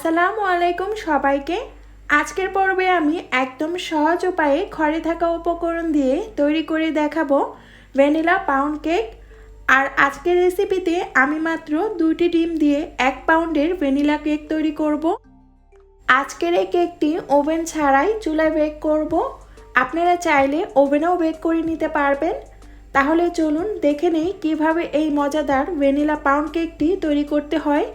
আসসালামু আলাইকুম সবাইকে। আজকের পর্বে আমি একদম সহজ উপায়ে ঘরে থাকা উপকরণ দিয়ে তৈরি করে দেখাবো ভ্যানিলা পাউন্ড কেক। আর আজকের রেসিপিতে আমি মাত্র 2টি ডিম দিয়ে 1 পাউন্ডের ভ্যানিলা কেক তৈরি করব। আজকের এই কেকটি ওভেন ছাড়াই চুলায় বেক করব। আপনারা চাইলে ওভেনেও বেক করে নিতে পারবেন। তাহলে চলুন দেখে নেই কিভাবে এই মজাদার ভ্যানিলা পাউন্ড কেকটি তৈরি করতে হয়।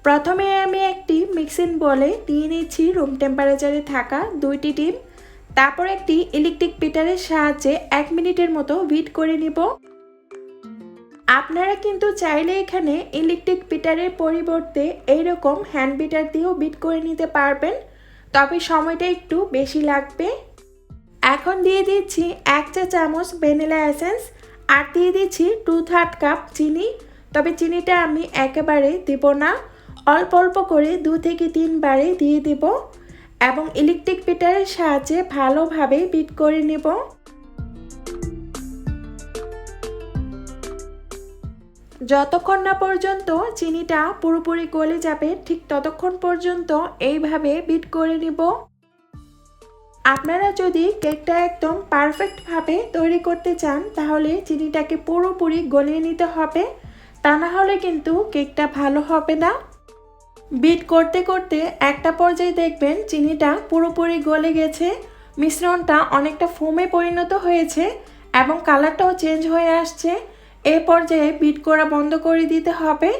প্রথমে আমি একটি মিক্সিং বলে নিয়ে নিচ্ছি রুম টেম্পারেচারে থাকা 2টি ডিম। তারপর একটি ইলেকট্রিক বিটারের সাহায্যে 1 মিনিটের মতো বিট করে নিব। আপনারা কিন্তু চাইলে এখানে ইলেকট্রিক বিটারের পরিবর্তে এইরকম হ্যান্ড বিটার দিয়েও বিট করে নিতে পারবেন, তবে সময়টা একটু বেশি লাগবে। এখন দিয়ে দিচ্ছি 1 চা চামচ ভ্যানিলা এসেন্স আর দিয়ে দিচ্ছি 2/3 কাপ চিনি। তবে চিনিটা আমি একেবারে দেব না, অল্প অল্প করে 2 থেকে 3 বারে দিয়ে দেব এবং ইলেকট্রিক বিটারের সাহায্যে ভালোভাবে বিট করে নেব। যতক্ষণ না পর্যন্ত চিনিটা পুরোপুরি গলে যাবে ঠিক ততক্ষণ পর্যন্ত এইভাবে বিট করে নেব। আপনারা যদি কেকটা একদম পারফেক্টভাবে তৈরি করতে চান তাহলে চিনিটাকে পুরোপুরি গলিয়ে নিতে হবে, তা না হলে কিন্তু কেকটা ভালো হবে না। বিট করতে করতে একটা পর্যায়ে দেখবেন চিনিটা পুরোপুরি গলে গেছে, মিশ্রণটা অনেকটা ফোমে পরিণত হয়েছে এবং কালারটাও চেঞ্জ হয়ে আসছে। এই পর্যায়ে বিট করা বন্ধ করে দিতে হবে।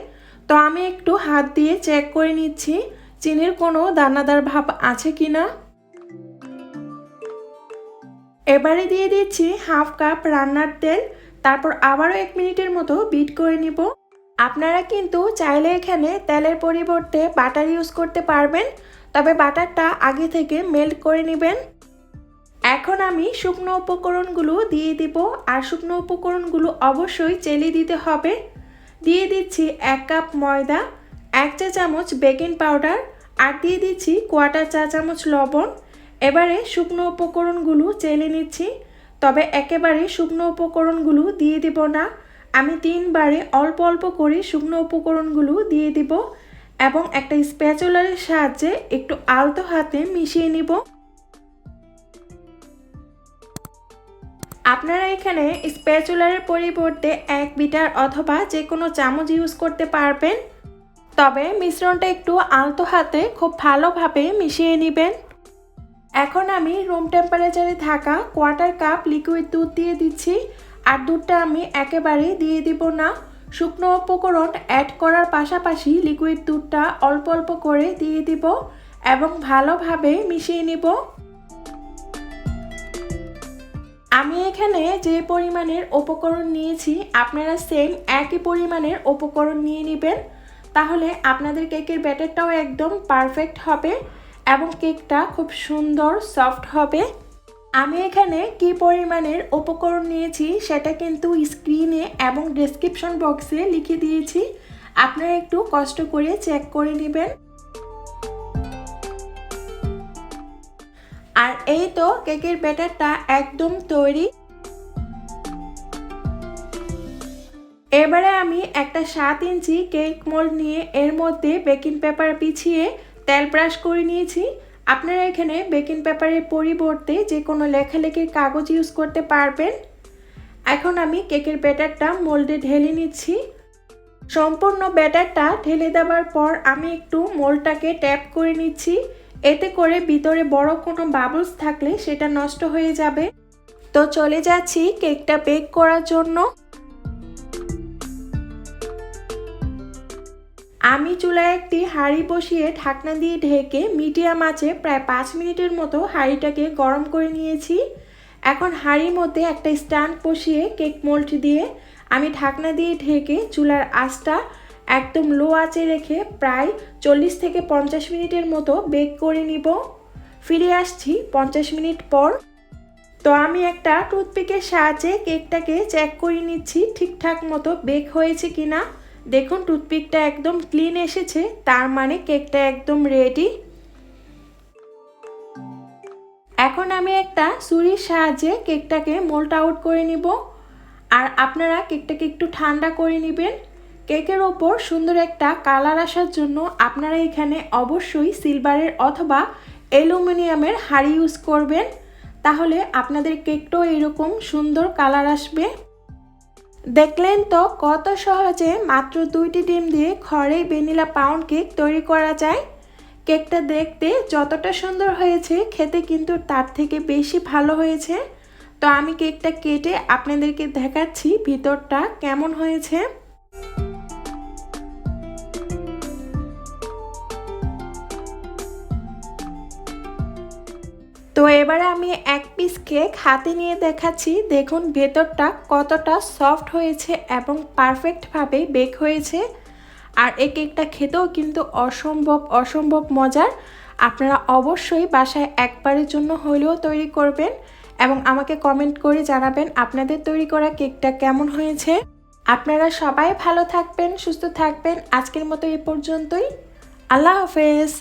তো আমি একটু হাত দিয়ে চেক করে নিচ্ছি চিনির কোনো দানাদার ভাব আছে কিনা। এবারে দিয়ে দিচ্ছি 1/2 কাপ রান্নার তেল। তারপর আবারও 1 মিনিটের মতো বিট করে নিব। আপনারা কিন্তু চাইলে এখানে তেলের পরিবর্তে বাটার ইউজ করতে পারবেন, তবে বাটারটা আগে থেকে মেল্ট করে নেবেন। এখন আমি শুকনো উপকরণগুলো দিয়ে দিব, আর শুকনো উপকরণগুলো অবশ্যই চেলে দিতে হবে। দিয়ে দিচ্ছি 1 কাপ ময়দা, 1 চা চামচ বেকিং পাউডার আর দিয়ে দিচ্ছি 1/4 চা চামচ লবণ। এবারে শুকনো উপকরণগুলো চেলে নিচ্ছি, তবে একেবারে শুকনো উপকরণগুলো দিয়ে দিব না। আমি 3 বারে অল্প অল্প করে শুকনো উপকরণগুলো দিয়ে দিব এবং একটা স্প্যাচুলারের সাহায্যে একটু আলতো হাতে মিশিয়ে নিব। আপনারা এখানে স্প্যাচুলারের পরিবর্তে 1 বিটার অথবা যে কোনো চামচ ইউজ করতে পারবেন, তবে মিশ্রণটা একটু আলতো হাতে খুব ভালোভাবে মিশিয়ে নেবেন। এখন আমি রুম টেম্পারেচারে থাকা 1/4 কাপ লিকুইড দুধ দিয়ে দিচ্ছি, আর দুধটা আমি একেবারে দিয়ে দিব না। শুকনো উপকরণ অ্যাড করার পাশাপাশি লিকুইড দুধটা অল্প অল্প করে দিয়ে দিব এবং ভালোভাবে মিশিয়ে নিব। আমি এখানে যে পরিমাণের উপকরণ নিয়েছি আপনারা সেম একই পরিমাণের উপকরণ নিয়ে নেবেন, তাহলে আপনাদের কেকের ব্যাটারটাও একদম পারফেক্ট হবে এবং কেকটা খুব সুন্দর সফট হবে। আমি এখানে কি পরিমাণের উপকরণ নিয়েছি সেটা কিন্তু স্ক্রিনে এবং ডেসক্রিপশন বক্সে লিখে দিয়েছি, আপনারা একটু কষ্ট করে চেক করে নেবেন। আর এই তো কেকের ব্যাটারটা একদম তৈরি। এবারে আমি একটা 7 ইঞ্চি কেক মোল্ড নিয়ে এর মধ্যে বেকিং পেপার বিছিয়ে তেল ব্রাশ করে নিয়েছি। আপনারা এখানে বেকিং পেপারের পরিবর্তে যে কোনো লেখালেখির কাগজ ইউজ করতে পারবেন। এখন আমি কেকের ব্যাটারটা মোল্ডে ঢেলে নিচ্ছি। সম্পূর্ণ ব্যাটারটা ঢেলে দেওয়ার পর আমি একটু মোল্ডটাকে ট্যাপ করে নিচ্ছি, এতে করে ভিতরে বড় কোনো বাবলস থাকলে সেটা নষ্ট হয়ে যাবে। তো চলে যাচ্ছি কেকটা বেক করার জন্য। আমি চুলায় একটি হাঁড়ি বসিয়ে ঢাকনা দিয়ে ঢেকে মিডিয়াম আঁচে প্রায় 5 মিনিটের মতো হাঁড়িটাকে গরম করে নিয়েছি। এখন হাঁড়ির মধ্যে একটা স্ট্যান্ড বসিয়ে কেক মোল্ড দিয়ে আমি ঢাকনা দিয়ে ঢেকে চুলার আঁচটা একদম লো আঁচে রেখে প্রায় 40 থেকে 50 মিনিটের মতো বেক করে নিব। ফিরে আসছি 50 মিনিট পর। তো আমি একটা টুথপিকের সাহায্যে কেকটাকে চেক করে নিচ্ছি ঠিকঠাক মতো বেক হয়েছে কিনা। দেখুন টুথপিকটা একদম ক্লিন এসেছে, তার মানে কেকটা একদম রেডি। এখন আমি একটা ছুরির সাহায্যে কেকটাকে মোল্ড আউট করে নিব। আর আপনারা কেকটাকে একটু ঠান্ডা করে নেবেন। কেকের ওপর সুন্দর একটা কালার আসার জন্য আপনারা এখানে অবশ্যই সিলভারের অথবা অ্যালুমিনিয়ামের হাঁড়ি ইউজ করবেন, তাহলে আপনাদের কেকটাও এরকম সুন্দর কালার আসবে। দেখলেন তো কত সহজে মাত্র 2টি ডিম দিয়ে ঘরেই ভ্যানিলা পাউন্ড কেক তৈরি করা যায়। কেকটা দেখতে যতটা সুন্দর হয়েছে খেতে কিন্তু তার থেকে বেশি ভালো হয়েছে। তো আমি কেকটা কেটে আপনাদেরকে দেখাচ্ছি ভিতরটা কেমন হয়েছে। তো এবারে আমি এক পিস কেক হাতে নিয়ে দেখাচ্ছি। দেখুন ভেতরটা কতটা সফট হয়েছে এবং পারফেক্টভাবে বেক হয়েছে। আর এই কেকটা খেতেও কিন্তু অসম্ভব মজার। আপনারা অবশ্যই বাসায় একবারের জন্য হলেও তৈরি করবেন এবং আমাকে কমেন্ট করে জানাবেন আপনাদের তৈরি করা কেকটা কেমন হয়েছে। আপনারা সবাই ভালো থাকবেন, সুস্থ থাকবেন। আজকের মতো এ পর্যন্তই। আল্লাহ হাফেজ।